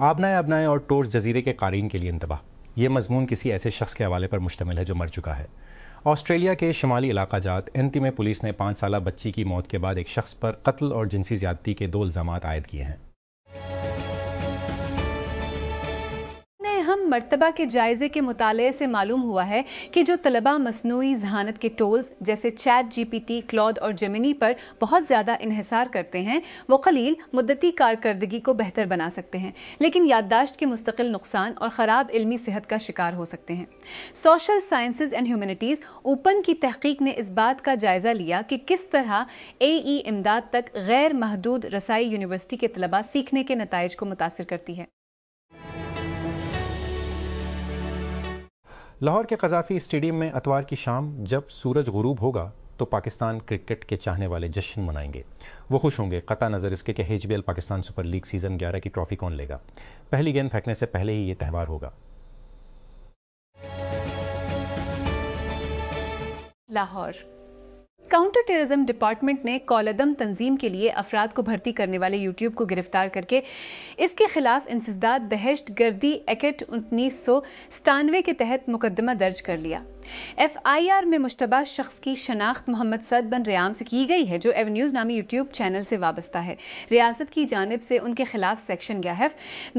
आबनाए आबनाए और टोर्स जजीरे के क़ारीन के लिए इंतबाह। ये मजमून किसी ऐसे शख्स के हवाले पर मुश्तमिल है जो मर चुका है। ऑस्ट्रेलिया के शुमाली इलाका जात एंती में पुलिस ने 5 साला बच्ची की मौत के बाद एक शख्स पर कत्ल और जिनसी ज़्यादती के 2 इल्ज़ामात आयद किए हैं। हम मर्तबा के जायजे के मुताले से मालूम हुआ है कि जो तलबा मसनूई ज़हानत के टूल्स जैसे चैट GPT, क्लॉड और जेमिनी पर बहुत ज़्यादा इन्हिसार करते हैं, वो कलील मुद्दती कारकर्दगी को बेहतर बना सकते हैं, लेकिन याददाश्त के मुस्तकिल नुकसान और ख़राब इल्मी सेहत का शिकार हो सकते हैं। Social sciences and humanities open की तहकीक ने इस बात का जायजा लिया कि किस तरह AE इमदाद तक गैर महदूद रसाई यूनिवर्सिटी के तलबा सीखने के नताइज को मुतासिर करती है। लाहौर के कज़ाफ़ी स्टेडियम में अतवार की शाम जब सूरज गुरूब होगा तो पाकिस्तान क्रिकेट के चाहने वाले जश्न मनाएंगे। वो खुश होंगे कता नज़र इसके कि HBL Pakistan super league season 11 की ट्रॉफ़ी कौन लेगा। पहली गेंद फेंकने से पहले ही ये त्यौहार होगा। लाहौर काउंटर टेररिज्म डिपार्टमेंट ने कौलदम तंजीम के लिए अफराद को भर्ती करने वाले यूट्यूब को गिरफ्तार करके इसके खिलाफ इंसदाद दहशत गर्दी एक्ट 1997 के तहत मुकदमा दर्ज कर लिया। FIR में मुश्तबा शख्स की शनाख्त मोहम्मद सद बन रियाम से की गई है, जो एवेन्यूज़ नामी यूट्यूब चैनल से वाबस्ता है। रियासत की जानिब से उनके खिलाफ सेक्शन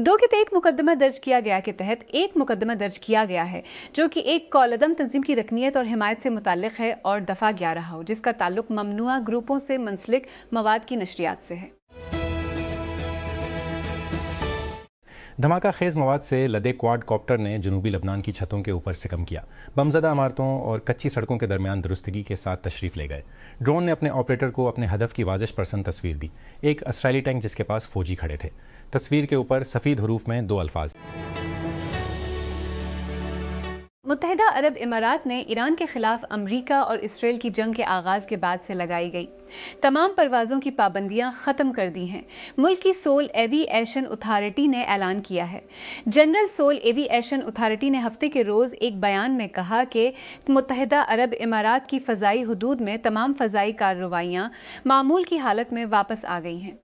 2 के तहत मुकदमा दर्ज किया गया के तहत एक मुकदमा दर्ज किया गया है, जो कि एक कौलदम तंजीम की रकनीत और हिमायत से मुताल्लिक है और दफ़ा 11 हो, जिसका ताल्लुक ममनुआ ग्रुपों से मुंसलिक मवाद की नशरियात से है। धमाका खेज मवाद से लदे क्वाड कॉप्टर ने जनूबी लबनान की छतों के ऊपर सिकम किया। बमज़दा इमारतों और कच्ची सड़कों के दरमियान दुरुस्तगी के साथ तशरीफ़ ले गए। ड्रोन ने अपने ऑपरेटर को अपने हदफ की वाज़िह परसन तस्वीर दी, एक इसराइली टैंक जिसके पास फौजी खड़े थे। तस्वीर के ऊपर सफ़ीद हरूफ में 2 अल्फाज। मुत्तहिदा अरब इमारात ने ईरान के खिलाफ अमरीका और इसराइल की जंग के आगाज के बाद से लगाई गई तमाम परवाज़ों की पाबंदियां ख़त्म कर दी हैं। मुल्क की सोल एविएशन अथॉरिटी ने ऐलान किया है। जनरल सोल एविएशन अथॉरिटी ने हफ्ते के रोज़ एक बयान में कहा कि मुत्तहिदा अरब इमारात की फ़ज़ाई हुदूद में तमाम फ़ज़ाई कार्रवाइयाँ मामूल की हालत में वापस आ गई हैं।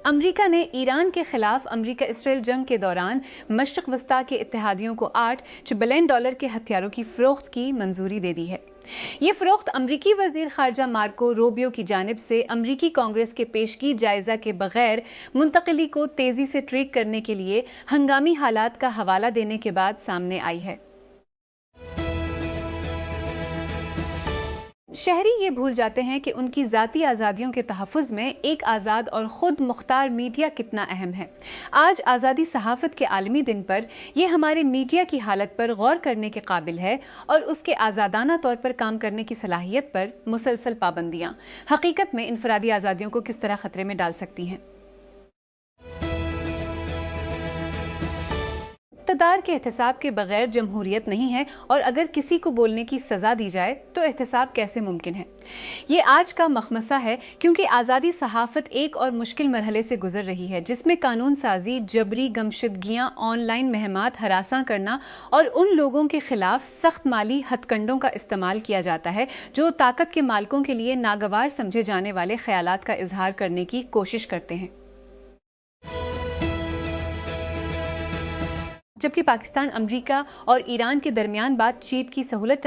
अमरीका ने ईरान के खिलाफ अमरीका इसराइल जंग के दौरान मशरक़ वस्ता के इत्तेहादियों को $8 बिलियन के हथियारों की फ़रोख्त की मंजूरी दे दी है। ये फ़रोख्त अमरीकी वज़ीर ख़ारजा मार्को रूबियो की जानिब से अमरीकी कांग्रेस के पेशगी जायज़ा के बगैर मुंतक़ली को तेज़ी से ट्रैक करने के लिए हंगामी हालात का हवाला देने के बाद सामने आई है। शहरी ये भूल जाते हैं कि उनकी ज़ाती आज़ादियों के तहफ़्फ़ुज़ में एक आज़ाद और ख़ुद मुख्तार मीडिया कितना अहम है। आज आज़ादी सहाफ़त के आलमी दिन पर यह हमारे मीडिया की हालत पर गौर करने के काबिल है और उसके आज़ादाना तौर पर काम करने की सलाहियत पर मुसलसल पाबंदियाँ हकीकत में इनफरादी आज़ादियों को किस तरह ख़तरे में डाल सकती हैं। इक़्तिदार के एहतसाब के बगैर जमहूरियत नहीं है, और अगर किसी को बोलने की सज़ा दी जाए तो एहतसाब कैसे मुमकिन है। ये आज का मखमसा है, क्योंकि आज़ादी सहाफ़त एक और मुश्किल मरहले से गुजर रही है, जिसमें कानून साजी, जबरी गमशदगियाँ, ऑनलाइन महमात हरासा करना और उन लोगों के खिलाफ सख्त माली हथकंडों का इस्तेमाल किया जाता है जो ताकत के मालिकों के लिए नागवार समझे जाने वाले ख्यालात का इजहार करने की कोशिश करते हैं। जबकि पाकिस्तान अमरीका और ईरान के दरमियान बातचीत की सहूलत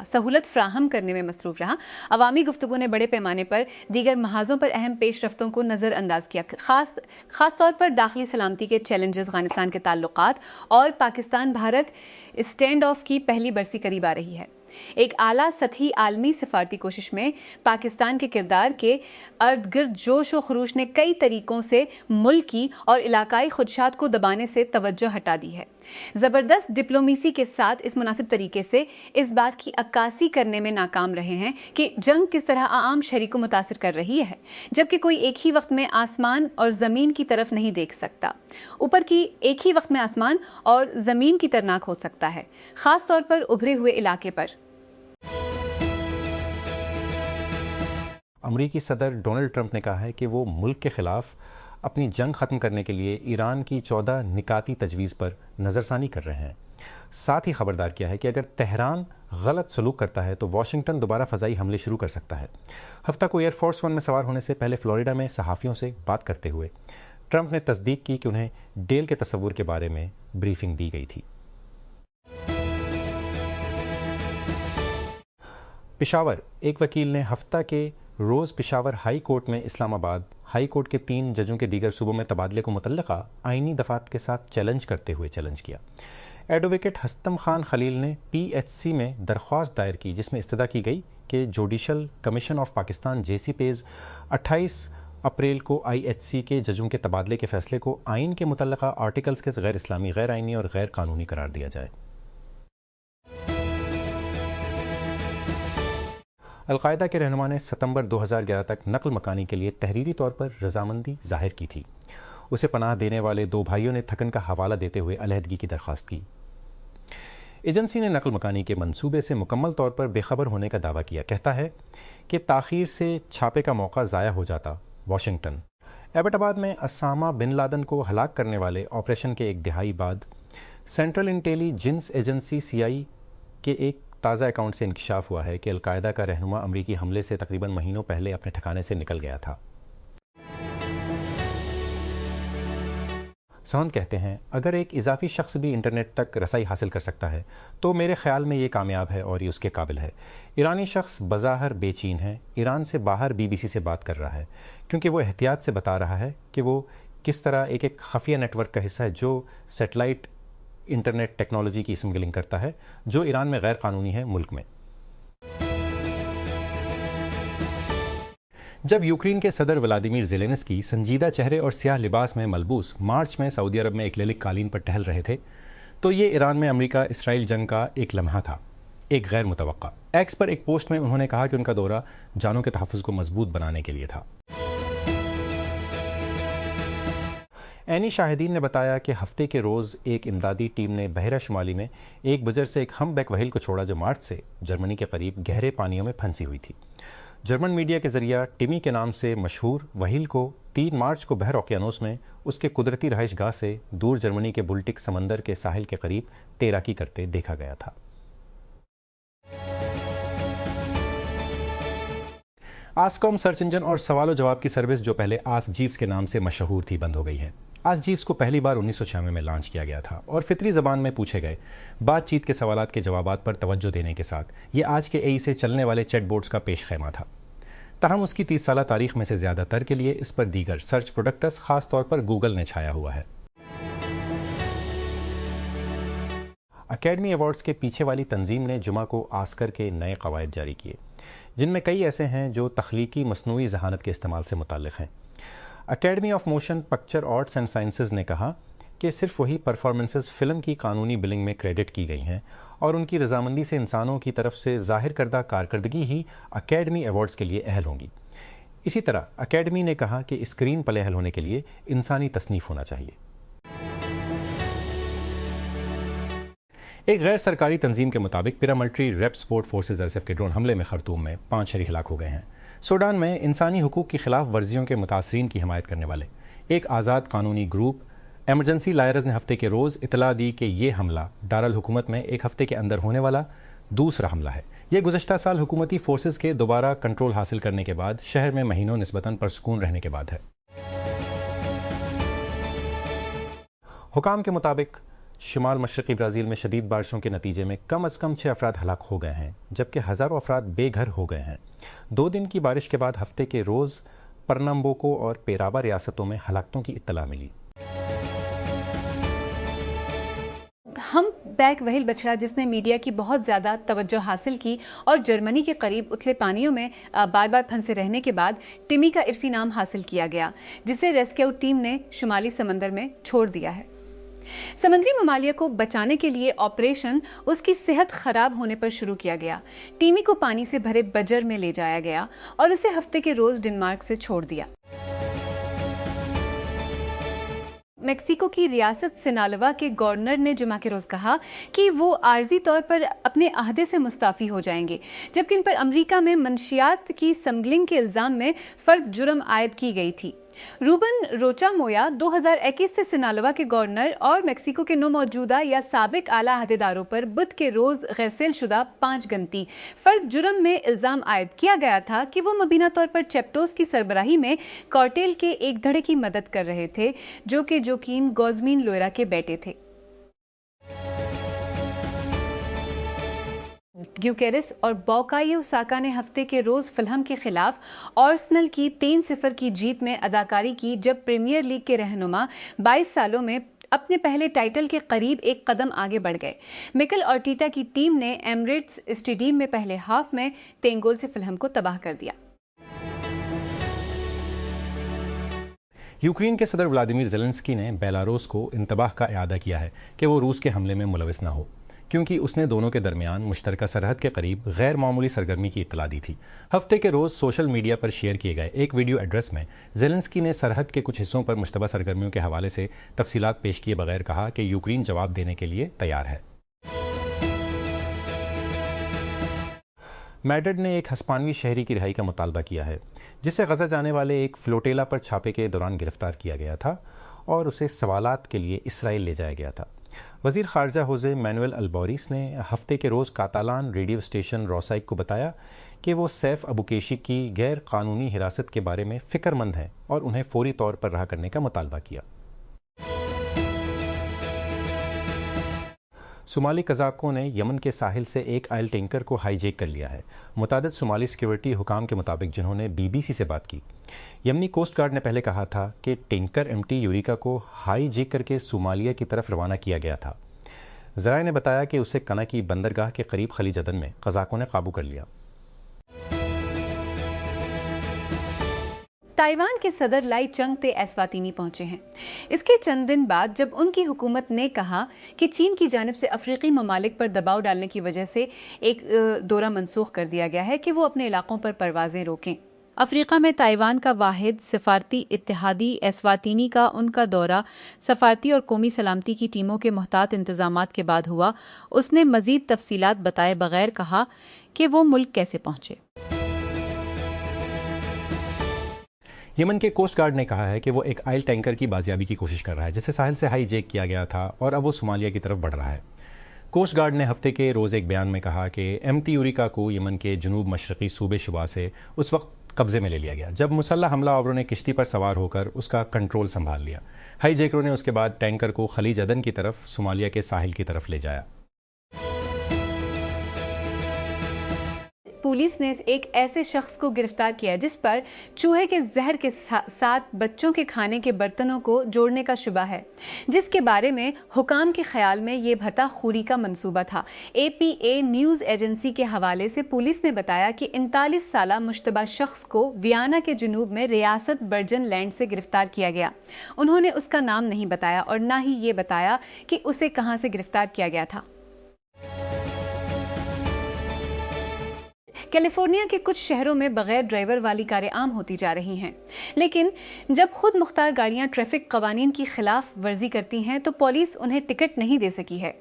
सहूलत फ्राहम करने में मसरूफ़ रहा, अवामी गुफ्तगू ने बड़े पैमाने पर दीगर महाज़ों पर अहम पेशरफ्तों को नज़रअंदाज किया। ख़ास तौर पर दाखिली सलामती के चैलेंजेस, अफ़गानिस्तान के ताल्लुकात और पाकिस्तान भारत स्टैंड ऑफ की पहली बरसी करीब आ रही है। एक आला सतही आलमी सिफारती कोशिश में पाकिस्तान के किरदार के अर्द गिर्द जोश व खरूश ने कई तरीकों से मुल्की और इलाकाई खुदशात को दबाने से तवज्जो हटा दी है। ज़बरदस्त डिप्लोमेसी के साथ इस मुनासिब तरीके से इस बात की अक्कासी करने में नाकाम रहे हैं कि जंग किस तरह आम शहरी को मुतासिर कर रही है, जबकि कोई एक ही वक्त में आसमान और ज़मीन की तरफ नहीं देख सकता। ऊपर की एक ही वक्त में आसमान और ज़मीन की तरनाक हो सकता है, ख़ास तौर पर उभरे हुए इलाके पर। अमरीकी सदर डोनाल्ड ट्रंप ने कहा है कि वो मुल्क के ख़िलाफ़ अपनी जंग ख़त्म करने के लिए ईरान की 14 निकाती तजवीज़ पर नज़रसानी कर रहे हैं। साथ ही ख़बरदार किया है कि अगर तेहरान गलत सलूक करता है तो वाशिंगटन दोबारा फ़ज़ाई हमले शुरू कर सकता है। हफ्ता को एयरफोर्स वन में सवार होने से पहले फ्लोरिडा में सहाफ़ियों से बात करते हुए ट्रंप ने तस्दीक की कि उन्हें डेल के तस्वुर के बारे में ब्रीफिंग दी गई थी। पेशावर, एक वकील ने हफ्ता के रोज़ पेशावर हाई कोर्ट में इस्लामाबाद हाई कोर्ट के 3 जजों के दीगर सूबों में तबादले को मुतल्लिका आइनी दफ़ात के साथ चैलेंज करते हुए चैलेंज किया। एडवोकेट हस्तम खान खलील ने PHC में दरख्वास्त दायर की जिसमें इस्तदा की गई कि judicial commission of Pakistan JCPA's 28 अप्रैल को IHC के जजों के तबादले के फैसले को आइन के मुतल्लिका आर्टिकल्स के गैर इस्लामी, गैर आइनी और गैर कानूनी करार दिया जाए। अलकायदा के रहनुमा ने सितंबर 2011 तक नकल मकानी के लिए तहरीरी तौर पर रजामंदी जाहिर की थी। उसे पनाह देने वाले 2 भाइयों ने थकन का हवाला देते हुए अलहदगी की दरख्वास्त की। एजेंसी ने नकल मकानी के मंसूबे से मुकम्मल तौर पर बेखबर होने का दावा किया। कहता है कि ताख़ीर से छापे का मौका ज़ाया हो जाता। वाशिंगटन, एबटाबाद में असामा बिन लादन को हलाक करने वाले ऑपरेशन के 1 दिहाई बाद सेंट्रल इंटेलिजेंस एजेंसी CIA के एक ताज़ा अकाउंट से इंकशाफ हुआ है कि अलकायदा का रहनुमा अमरीकी हमले से तकरीबन महीनों पहले अपने ठिकाने से निकल गया था। सवंद कहते हैं, अगर एक इजाफी शख्स भी इंटरनेट तक रसाई हासिल कर सकता है तो मेरे ख्याल में ये कामयाब है और ये उसके काबिल है। ईरानी शख्स बज़ाहिर बेचैन है, ईरान से बाहर BBC से बात कर रहा है क्योंकि वो एहतियात से बता रहा है कि वो किस तरह एक खफिया नेटवर्क का हिस्सा है जो सेटेलाइट इंटरनेट टेक्नोलॉजी की स्मगलिंग करता है जो ईरान में गैर कानूनी है मुल्क में। जब यूक्रेन के सदर व्लादिमीर ज़ेलेंस्की संजीदा चेहरे और स्याह लिबास में मलबूस मार्च में सऊदी अरब में एक्रेलिक कालीन पर टहल रहे थे तो ये ईरान में अमेरिका इसराइल जंग का एक लम्हा था, एक गैर मुतवक्का। एक्स पर एक पोस्ट में उन्होंने कहा कि उनका दौरा जानों के तहफ़्फ़ुज़ को मजबूत बनाने के लिए था। ऐनी शाहिदीन ने बताया कि हफ्ते के रोज़ एक इमदादी टीम ने बहरा शुमाली में एक बुजुर्ग से एक हम्पबैक व्हेल को छोड़ा जो मार्च से जर्मनी के करीब गहरे पानियों में फंसी हुई थी। जर्मन मीडिया के जरिए टिमी के नाम से मशहूर व्हेल को 3 मार्च को बहर ओकियानोस में उसके कुदरती रहाइश गाह से दूर जर्मनी के बुल्टिक समंदर के साहिल के करीब तैराकी करते देखा गया था। आस्कॉम सर्च इंजन और सवाल जवाब की सर्विस जो पहले आस्क जीव्स के नाम से मशहूर थी बंद हो गई है। आस्क जीव्स को पहली बार 1996 में लॉन्च किया गया था और फितरी ज़बान में पूछे गए बातचीत के सवालात के जवाबात पर तवज्जो देने के साथ ये आज के AI से चलने वाले चैट बोर्ड्स का पेश खैमा था। ताहम उसकी 30 साला तारीख में से ज़्यादातर के लिए इस पर दीगर सर्च प्रोडक्ट्स ख़ास तौर पर गूगल ने छाया हुआ है। अकेडमी अवार्ड्स के पीछे वाली तंजीम ने जुमा को ऑस्कर के नए कवायद जारी किए जिनमें कई ऐसे हैं जो तख्लीकी मसनूई ज़हानत के इस्तेमाल से मुताल्लिक़ हैं। Academy of motion picture arts and sciences ने कहा कि सिर्फ वही परफॉर्मेंसेस फ़िल्म की कानूनी बिलिंग में क्रेडिट की गई हैं और उनकी रजामंदी से इंसानों की तरफ से ज़ाहिर करदा कारकर्दगी ही अकेडमी अवार्ड्स के लिए अहल होंगी। इसी तरह अकेडमी ने कहा कि स्क्रीन प्ले अहल होने के लिए इंसानी तसनीफ़ होना चाहिए। एक गैर सरकारी तंजीम के मुताबिक paramilitary rapid support forces RSF के ड्रोन हमले में खर्तूम में 5 शहरी हलाक हो गए हैं। सूडान में इंसानी हुकूक की खिलाफ वर्जियों के मुतासरीन की हिमायत करने वाले एक आज़ाद कानूनी ग्रुप एमरजेंसी लायर्स ने हफ्ते के रोज़ इतला दी कि यह हमला दारुल हुकूमत में एक हफ्ते के अंदर होने वाला दूसरा हमला है। यह गुज़श्ता साल हुकूमती फोर्सेज के दोबारा कंट्रोल हासिल करने के बाद शहर में महीनों निस्बतन परसकून रहने के बाद है। हुकाम के मुताबिक शुमाल मशरक़ी ब्राज़ील में शदीद बारिशों के नतीजे में कम अज़ कम 6 अफराद हलाक हो गए हैं जबकि हज़ारों अफराद बेघर हो गए हैं। 2 दिन की बारिश के बाद हफ्ते के रोज़ परनम्बोको और पेराबा रियासतों में हलाकतों की इत्तला मिली। हम्पबैक व्हेल बछड़ा जिसने मीडिया की बहुत ज़्यादा तवज्जो हासिल की और जर्मनी के करीब उथले पानियों में बार बार फंसे रहने के बाद टिमी का इर्फी नाम हासिल किया गया जिसे रेस्क्यू टीम ने शुमाली समंदर में छोड़ दिया है। समुद्री ममालिया को बचाने के लिए ऑपरेशन उसकी सेहत खराब होने पर शुरू किया गया। टीमी को पानी से भरे बजर में ले जाया गया और उसे हफ्ते के रोज डेनमार्क से छोड़ दिया। मेक्सिको की रियासत सिनालोवा के गवर्नर ने जुमा के रोज कहा कि वो आर्जी तौर पर अपने अहदे से मुस्ताफी हो जाएंगे जबकि इन पर अमेरिका में मंशियात की स्मगलिंग के इल्जाम में फर्द जुर्म आयद की गई थी। रूबन रोचा मोया 2021 से सिनालोवा के गवर्नर और मेक्सिको के मौजूदा या साबिक आला अहदेदारों पर बुध के रोज गैरसेलशुदा 5 गंती फर्द जुर्म में इल्जाम आयद किया गया था कि वो मुबीना तौर पर चेप्टोस की सरबराही में कार्टेल के एक धड़े की मदद कर रहे थे जो कि जोकीन गोजमीन लोयरा के बेटे थे। ग्यूकेरिस और बुकायो साका ने हफ्ते के रोज फुलहम के खिलाफ आर्सेनल की 3-0 की जीत में अदाकारी की जब प्रीमियर लीग के रहनुमा 22 सालों में अपने पहले टाइटल के करीब एक कदम आगे बढ़ गए। मिकेल आर्टेटा की टीम ने एमिरेट्स स्टेडियम में पहले हाफ में 3 गोल से फुलहम को तबाह कर दिया। यूक्रेन के सदर व्लादिमीर ज़ेलेंस्की ने बेलारूस को इंतबाह का इरादा किया है कि वो रूस के हमले में मुलविस न हो, क्योंकि उसने दोनों के दरमियान मुश्तरका सरहद के करीब गैर मामूली सरगर्मी की इत्तला दी थी। हफ्ते के रोज़ सोशल मीडिया पर शेयर किए गए एक वीडियो एड्रेस में ज़ेलेंस्की ने सरहद के कुछ हिस्सों पर मुश्तबा सरगर्मियों के हवाले से तफसीलात पेश किए बगैर कहा कि यूक्रेन जवाब देने के लिए तैयार है। मैड्रिड ने एक हस्पानवी शहरी की रिहाई का मुतालबा किया है जिसे गजा जाने वाले एक फ्लोटेला पर छापे के दौरान गिरफ्तार किया गया था और उसे सवालात के लिए इसराइल ले जाया गया था। वज़ीर ख़ारजा होज़े मैनुएल अल्बोरिस ने हफ्ते के रोज़ कातालान रेडियो स्टेशन रोसाइक को बताया कि वो सैफ अबुकेशी की गैर कानूनी हिरासत के बारे में फ़िक्रमंद हैं और उन्हें फ़ौरी तौर पर रहा करने का मुतालबा किया। सोमाली कज़ाकों ने यमन के साहिल से एक ऑयल टैंकर को हाईजैक कर लिया है। मुतादिद सोमाली सिक्योरिटी हुकाम के मुताबिक जिन्होंने BBC से बात की, यमनी कोस्ट गार्ड ने पहले कहा था कि टैंकर MT यूरिका को हाईजैक करके सोमालिया की तरफ रवाना किया गया था। ज़राए ने बताया कि उसे कना की बंदरगाह के करीब खलीज अदन में कज़ाकों ने काबू कर लिया। ताइवान के सदर लाई चंग-ते एस्वातिनी पहुंचे हैं। इसके चंद दिन बाद जब उनकी हुकूमत ने कहा कि चीन की जानिब से अफ्रीकी ममालिक पर दबाव डालने की वजह से एक दौरा मनसूख कर दिया गया है कि वो अपने इलाकों पर परवाजें रोकें। अफ्रीका में ताइवान का वाहिद सफारती इत्तेहादी एस्वातिनी का उनका दौरा सफारती और कौमी सलामती की टीमों के मुहतात इंतजामात के बाद हुआ। उसने मजीद तफसीलात बताए बगैर कहा कि वो मुल्क कैसे पहुंचे। यमन के कोस्ट गार्ड ने कहा है कि वो एक ऑयल टैंकर की बाजियाबी की कोशिश कर रहा है जिसे साहिल से हाईजैक किया गया था और अब वो सोमालिया की तरफ बढ़ रहा है। कोस्ट गार्ड ने हफ्ते के रोज़ एक बयान में कहा कि MT यूरिका को यमन के जनूब मशरक़ी सूबे शुबा से उस वक्त कब्जे में ले लिया गया जब मुसल्लह हमलावरों ने किश्ती पर सवार होकर उसका कंट्रोल संभाल लिया। हाईजैकरों ने उसके बाद टैंकर को खलीज अदन की तरफ सोमालिया के साहिल की तरफ ले जाया। पुलिस ने एक ऐसे शख्स को गिरफ्तार किया जिस पर चूहे के जहर के साथ बच्चों के खाने के बर्तनों को जोड़ने का शुबा है, जिसके बारे में हुकाम के ख्याल में ये भत्ताखोरी का मंसूबा था। APA न्यूज़ एजेंसी के हवाले से पुलिस ने बताया कि 39 साला मुश्तबा शख्स को वियना के जुनूब में रियासत बर्जन लैंड से गिरफ्तार किया गया। उन्होंने उसका नाम नहीं बताया और ना ही ये बताया कि उसे कहाँ से गिरफ्तार किया गया था। कैलिफोर्निया के कुछ शहरों में बगैर ड्राइवर वाली कारें आम होती जा रही हैं, लेकिन जब खुद मुख्तार गाड़ियां ट्रैफिक कवानीन की खिलाफ वर्जी करती हैं तो पुलिस उन्हें टिकट नहीं दे सकी है।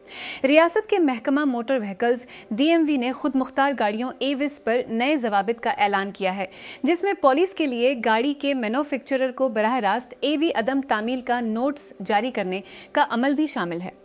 रियासत के महकमा मोटर व्हीकल्स DMV ने खुद मुख्तार गाड़ियों AVIS पर नए जवाबित का ऐलान किया है, जिसमें पुलिस के लिए गाड़ी के मैन्युफैक्चरर को बराह रास्त AV अदम तामील का नोट्स जारी करने का अमल भी शामिल है।